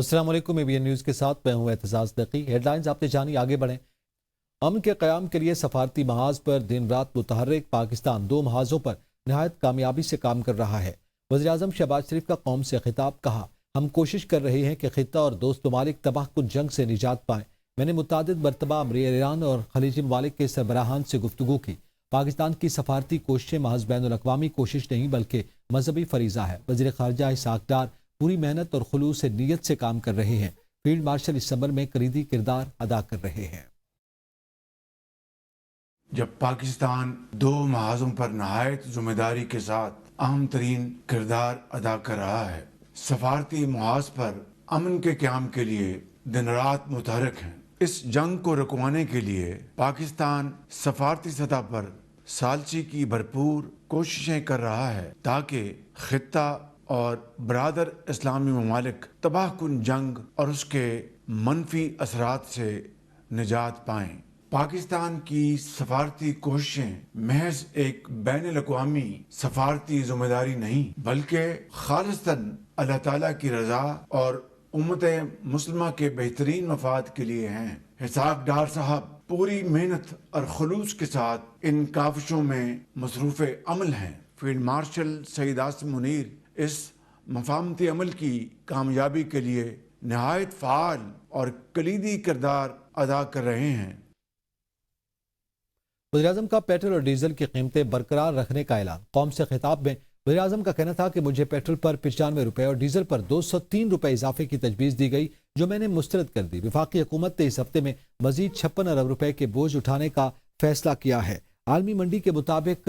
السلام علیکم ABN news کے ساتھ میں ہوں اعتزاز نقی۔ ہیڈ لائنز آپ نے جانی، آگے بڑھیں۔ امن کے قیام کے لیے سفارتی محاذ پر دن رات متحرک پاکستان 2 محاذوں پر نہایت کامیابی سے کام کر رہا ہے۔ وزیراعظم شہباز شریف کا قوم سے خطاب، کہا ہم کوشش کر رہے ہیں کہ خطہ اور دوست ممالک تباہ کن جنگ سے نجات پائیں۔ میں نے متعدد مرتبہ ایران اور خلیجی ممالک کے سربراہان سے گفتگو کی۔ پاکستان کی سفارتی کوششیں محض بین الاقوامی کوشش نہیں بلکہ مذہبی فریضہ ہے۔ وزیر خارجہ اسحاق ڈار پوری محنت اور خلوص نیت سے کام کر رہے ہیں۔ فیلڈ مارشل اس عمل میں کلیدی کردار ادا کر رہے ہیں۔ جب پاکستان 2 محاذوں پر نہایت ذمہ داری کے ساتھ اہم ترین کردار ادا کر رہا ہے، سفارتی محاذ پر امن کے قیام کے لیے دن رات متحرک ہیں۔ اس جنگ کو رکوانے کے لیے پاکستان سفارتی سطح پر ثالثی کی بھرپور کوششیں کر رہا ہے تاکہ خطہ اور برادر اسلامی ممالک تباہ کن جنگ اور اس کے منفی اثرات سے نجات پائیں۔ پاکستان کی سفارتی کوششیں محض ایک بین الاقوامی سفارتی ذمہ داری نہیں بلکہ خالصتاً اللہ تعالیٰ کی رضا اور امت مسلمہ کے بہترین مفاد کے لیے ہیں۔ اسحاق ڈار صاحب پوری محنت اور خلوص کے ساتھ ان کاوشوں میں مصروف عمل ہیں۔ فیلڈ مارشل سعید عاصم منیر اس مفاہمتی عمل کی کامیابی کے لیے نہایت فعال اور کلیدی کردار ادا کر رہے ہیں۔ وزیراعظم کا پیٹرول اور ڈیزل کی قیمتیں برقرار رکھنے کا اعلان۔ قوم سے خطاب میں وزیراعظم کا کہنا تھا کہ مجھے پیٹرول پر 95 روپے اور ڈیزل پر 203 روپے اضافے کی تجویز دی گئی جو میں نے مسترد کر دی۔ وفاقی حکومت نے اس ہفتے میں مزید 56 ارب روپے کے بوجھ اٹھانے کا فیصلہ کیا ہے۔ عالمی منڈی کے مطابق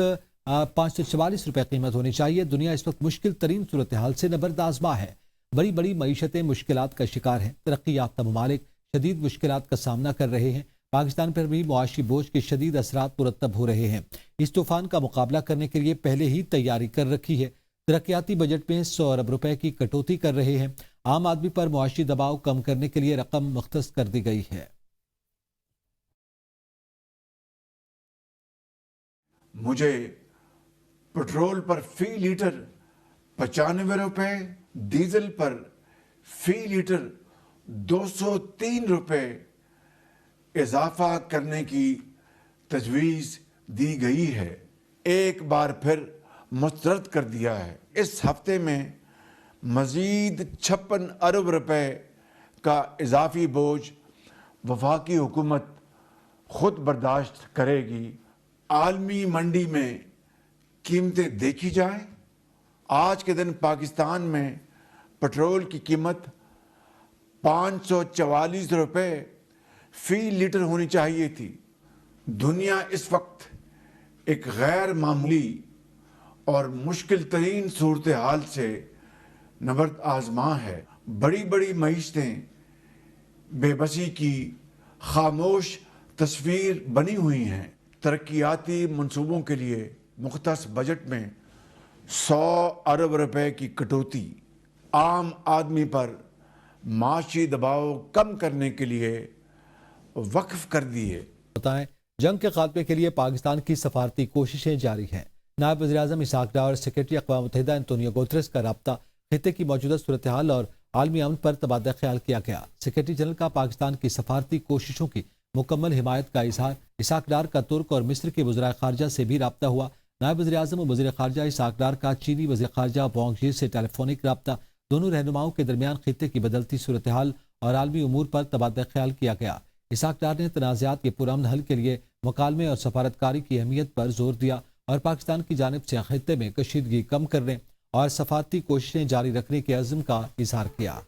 544 روپے قیمت ہونی چاہیے۔ دنیا اس وقت مشکل ترین صورتحال سے نبرد آزما ہے۔ بڑی بڑی معیشتیں مشکلات کا شکار ہیں۔ ترقی یافتہ ممالک شدید مشکلات کا سامنا کر رہے ہیں۔ پاکستان پر بھی معاشی بوجھ کے شدید اثرات مرتب ہو رہے ہیں۔ اس طوفان کا مقابلہ کرنے کے لیے پہلے ہی تیاری کر رکھی ہے۔ ترقیاتی بجٹ میں 100 ارب روپے کی کٹوتی کر رہے ہیں۔ عام آدمی پر معاشی دباؤ کم کرنے کے لیے رقم مختص کر دی گئی ہے۔ مجھے پٹرول پر فی لیٹر 95 روپے، ڈیزل پر فی لیٹر 203 روپے اضافہ کرنے کی تجویز دی گئی ہے۔ ایک بار پھر مسترد کر دیا ہے۔ اس ہفتے میں مزید 56 ارب روپے کا اضافی بوجھ وفاقی حکومت خود برداشت کرے گی۔ عالمی منڈی میں قیمتیں دیکھی جائیں، آج کے دن پاکستان میں پٹرول کی قیمت 544 روپے فی لیٹر ہونی چاہیے تھی۔ دنیا اس وقت ایک غیر معمولی اور مشکل ترین صورتحال سے نبرد آزما ہے۔ بڑی بڑی معیشتیں بے بسی کی خاموش تصویر بنی ہوئی ہیں۔ ترقیاتی منصوبوں کے لیے مختص بجٹ میں 100 ارب روپے کی کٹوتی عام آدمی پر معاشی دباؤ کم کرنے کے لیے وقف کر دیے۔ بتائیں، جنگ کے خاتمے کے لیے پاکستان کی سفارتی کوششیں جاری ہیں۔ نائب وزیر اعظم اسحاق ڈار اور سیکرٹری اقوام متحدہ انتونیو گوتریس کا رابطہ خطے کی موجودہ صورتحال اور عالمی امن پر تبادلہ خیال کیا گیا۔ سیکرٹری جنرل کا پاکستان کی سفارتی کوششوں کی مکمل حمایت کا اظہار۔ اسحاق ڈار کا ترک اور مصر کے وزراء خارجہ سے بھی رابطہ ہوا۔ نائب وزیر اعظم اور وزیر خارجہ اسحاق ڈار کا چینی وزیر خارجہ وانگ یی سے ٹیلی فونک رابطہ۔ دونوں رہنماؤں کے درمیان خطے کی بدلتی صورتحال اور عالمی امور پر تبادلہ خیال کیا گیا۔ اسحاق ڈار نے تنازعات کے پرامن حل کے لیے مکالمے اور سفارتکاری کی اہمیت پر زور دیا اور پاکستان کی جانب سے خطے میں کشیدگی کم کرنے اور سفارتی کوششیں جاری رکھنے کے عزم کا اظہار کیا۔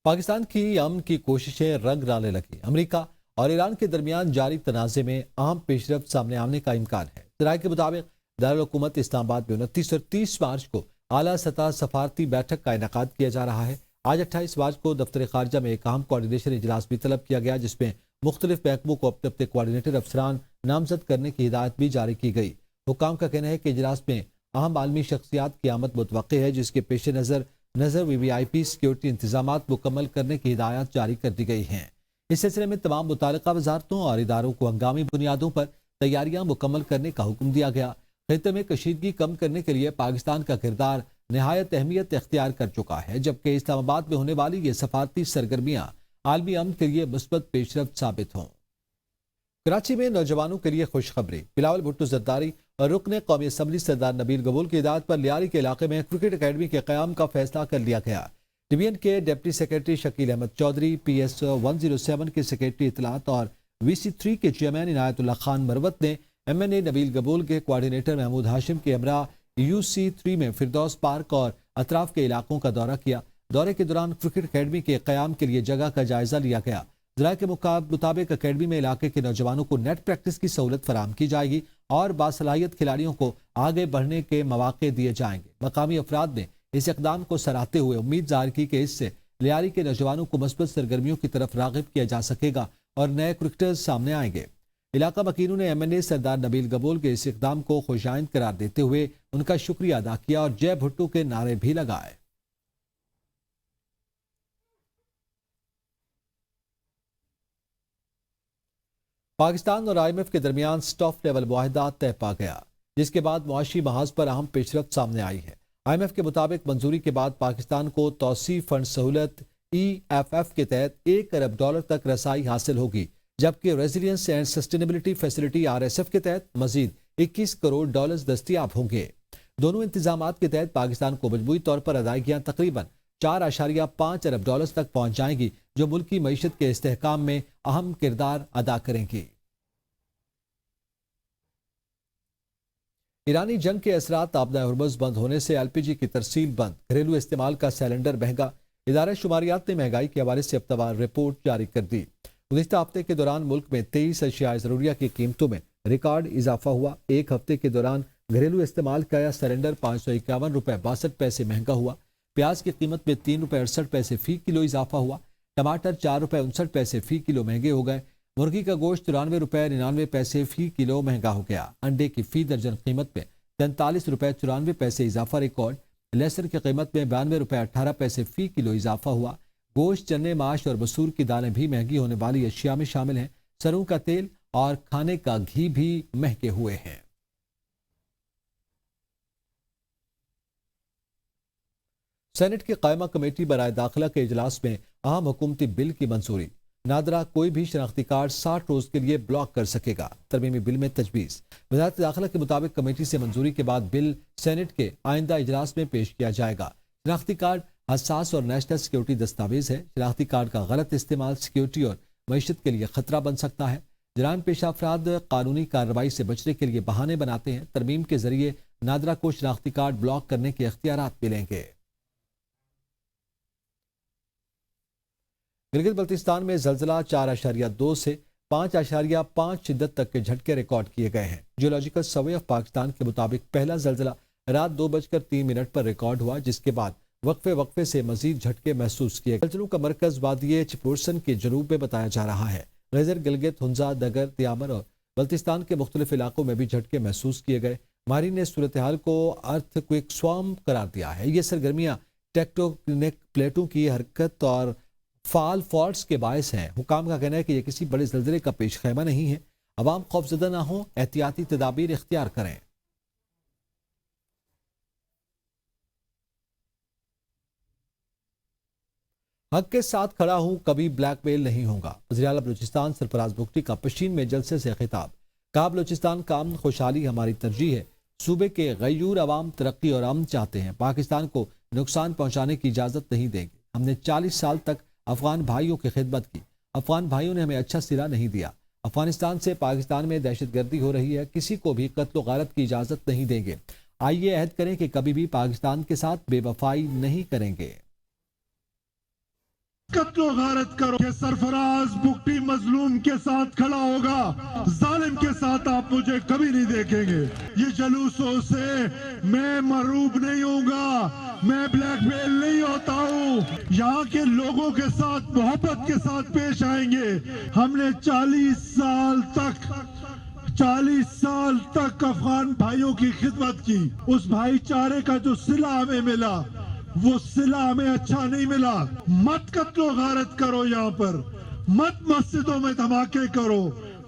پاکستان کی امن کی کوششیں رنگ لانے لگی۔ امریکہ اور ایران کے درمیان جاری تنازع میں اہم پیش رفت سامنے آنے کا امکان ہے۔ ذرائع کے مطابق دارالحکومت اسلام آباد میں 29 اور 30 مارچ کو اعلیٰ سطح سفارتی بیٹھک کا انعقاد کیا جا رہا ہے۔ آج 28 مارچ کو دفتر خارجہ میں ایک اہم کوارڈینیشن اجلاس بھی طلب کیا گیا جس میں مختلف محکموں کو اپنے اپنے کوارڈینیٹر افسران نامزد کرنے کی ہدایت بھی جاری کی گئی۔ حکام کا کہنا ہے کہ اجلاس میں اہم عالمی شخصیات کی آمد متوقع ہے جس کے پیش نظر VVIP سیکیورٹی انتظامات مکمل کرنے کی ہدایات جاری کر دی گئی ہیں۔ اس سلسلے میں تمام متعلقہ وزارتوں اور اداروں کو ہنگامی بنیادوں پر تیاریاں مکمل کرنے کا حکم دیا گیا۔ خطے میں کشیدگی کم کرنے کے لیے پاکستان کا کردار نہایت اہمیت اختیار کر چکا ہے، جبکہ اسلام آباد میں ہونے والی یہ سفارتی سرگرمیاں عالمی امن کے لیے مثبت پیش رفت ثابت ہوں۔ کراچی میں نوجوانوں کے لیے خوشخبری، بلاول بھٹو زرداری اور رکن قومی اسمبلی سردار نبیل گبول کی ہدایت پر لیاری کے علاقے میں کرکٹ اکیڈمی کے قیام کا فیصلہ کر لیا گیا۔ ڈی بی این کے deputy secretary Shakeel Ahmed Chaudhry, P S 107 کے سیکرٹری اطلاعات اور وی سی 3 کے چیئرمین عنایت اللہ خان مروت نے ایم این اے نبیل گبول کے کوارڈینیٹر محمود ہاشم کے ہمراہ یو سی 3 میں فردوس پارک اور اطراف کے علاقوں کا دورہ کیا۔ دورے کے دوران کرکٹ اکیڈمی کے قیام کے لیے جگہ کا جائزہ لیا گیا۔ ذرائع کے مطابق اکیڈمی میں علاقے کے نوجوانوں کو نیٹ پریکٹس کی سہولت فراہم کی جائے گی اور باصلاحیت کھلاڑیوں کو آگے بڑھنے کے مواقع دیے جائیں گے۔ مقامی افراد نے اس اقدام کو سراہتے ہوئے امید ظاہر کی کہ اس سے لیاری کے نوجوانوں کو مثبت سرگرمیوں کی طرف راغب کیا جا سکے گا اور نئے کرکٹرز سامنے آئیں گے۔ علاقہ مکینوں نے ایم این اے سردار نبیل گبول کے اس اقدام کو خوش آئند قرار دیتے ہوئے ان کا شکریہ ادا کیا اور جے بھٹو کے نعرے بھی لگائے۔ پاکستان اور آئی ایم ایف کے درمیان سٹاف لیول معاہدہ طے پا گیا، جس کے بعد معاشی محاذ پر اہم پیش رفت سامنے آئی ہے۔ آئی ایم ایف کے مطابق منظوری کے بعد پاکستان کو توسیع فنڈ سہولت ای ایف ایف کے تحت $1 ارب تک رسائی حاصل ہوگی، جبکہ resilience and sustainability facility R S F کے تحت مزید $21 کروڑ دستیاب ہوں گے۔ دونوں انتظامات کے تحت پاکستان کو مجموعی طور پر ادائیگیاں تقریباً $4.5 ارب تک پہنچ جائیں گی، جو ملکی معیشت کے استحکام میں اہم کردار ادا کریں گی۔ ایرانی جنگ کے اثرات آبدہ ہرمز بند ہونے سے ایل پی جی کی ترسیل بند، گھریلو استعمال کا سلنڈر مہنگا۔ ادارہ شماریات نے مہنگائی کے حوالے سے ہفتہ رپورٹ جاری کر دی۔ گزشتہ ہفتے کے دوران ملک میں 23 اشیاء ضروریہ کی قیمتوں میں ریکارڈ اضافہ ہوا۔ ایک ہفتے کے دوران گھریلو استعمال کا سلنڈر $551.62 مہنگا ہوا۔ پیاز کی قیمت میں $3.68 فی کلو اضافہ ہوا۔ ٹماٹر $4.59 فی کلو مہنگے ہو گئے۔ مرغی کا گوشت $93.99 فی کلو مہنگا ہو گیا۔ انڈے کی فی درجن قیمت میں $43.94 اضافہ ریکارڈ۔ لہسن کی قیمت میں $92.18 فی کلو اضافہ ہوا۔ گوشت، چنے، ماش اور مسور کی دالیں بھی مہنگی ہونے والی اشیاء میں شامل ہیں۔ سروں کا تیل اور کھانے کا گھی بھی مہنگے ہوئے ہیں۔ سینٹ کی قائمہ کمیٹی برائے داخلہ کے اجلاس میں اہم حکومتی بل کی منظوری۔ نادرا کوئی بھی شناختی کارڈ 60 روز کے لیے بلاک کر سکے گا، ترمیمی بل میں تجویز۔ وزارت داخلہ کے مطابق کمیٹی سے منظوری کے بعد بل سینٹ کے آئندہ اجلاس میں پیش کیا جائے گا۔ شناختی کارڈ حساس اور نیشنل سیکیورٹی دستاویز ہے۔ شناختی کارڈ کا غلط استعمال سیکیورٹی اور معیشت کے لیے خطرہ بن سکتا ہے۔ جرائم پیشہ افراد قانونی کارروائی سے بچنے کے لیے بہانے بناتے ہیں۔ ترمیم کے ذریعے نادرا کو شناختی کارڈ بلاک کرنے کے اختیارات ملیں گے۔ گلگت بلتستان میں زلزلہ 4.2 سے 5.5 شدت تک کے جھٹکے ریکارڈ کیے گئے ہیں۔ جیولوجیکل سروے آف پاکستان کے مطابق پہلا زلزلہ رات 2:03 پر ریکارڈ ہوا، جس کے بعد وقفے سے مزید جھٹکے محسوس کیے گئے۔ زلزلوں کا مرکز وادی چپورسن کے جنوب میں بتایا جا رہا ہے۔ غیزر، گلگت، ہنزا، دگر، تیامر اور بلتستان کے مختلف علاقوں میں بھی جھٹکے محسوس کیے گئے۔ ماہرین نے صورتحال کو ارتھ کوئک سوارم قرار دیا ہے۔ یہ سرگرمیاں ٹیکٹونک پلیٹوں کی حرکت اور فعال فالٹس کے باعث ہیں۔ حکام کا کہنا ہے کہ یہ کسی بڑے زلزلے کا پیش خیمہ نہیں ہے۔ عوام خوفزدہ نہ ہوں، احتیاطی تدابیر اختیار کریں۔ حق کے ساتھ کھڑا ہوں، کبھی بلیک میل نہیں ہوگا۔ وزیر اعلیٰ بلوچستان سرفراز بگٹی کا پشین میں جلسے سے خطاب۔ کہا بلوچستان کا امن خوشحالی ہماری ترجیح ہے۔ صوبے کے غیور عوام ترقی اور امن چاہتے ہیں۔ پاکستان کو نقصان پہنچانے کی اجازت نہیں دیں گے۔ ہم نے 40 سال تک افغان بھائیوں کی خدمت کی۔ افغان بھائیوں نے ہمیں اچھا صلہ نہیں دیا۔ افغانستان سے پاکستان میں دہشت گردی ہو رہی ہے۔ کسی کو بھی قتل و غارت کی اجازت نہیں دیں گے۔ آئیے عہد کریں کہ کبھی بھی پاکستان کے ساتھ بے وفائی نہیں کریں گے۔ قتل و غارت کرو کہ سرفراز بگٹی مظلوم کے ساتھ کھڑا ہوگا، ظالم کے ساتھ آپ مجھے کبھی نہیں دیکھیں گے۔ یہ جلوسوں سے میں محروب نہیں ہوں گا، میں بلیک میل نہیں ہوتا ہوں۔ یہاں کے لوگوں کے ساتھ محبت کے ساتھ پیش آئیں گے۔ ہم نے 40 سال تک افغان بھائیوں کی خدمت کی۔ اس بھائی چارے کا جو صلہ ہمیں ملا، وہ صلہ ہمیں اچھا نہیں ملا۔ مت قتل و غارت کرو، یہاں پر مت مسجدوں میں دھماکے کرو،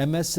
MS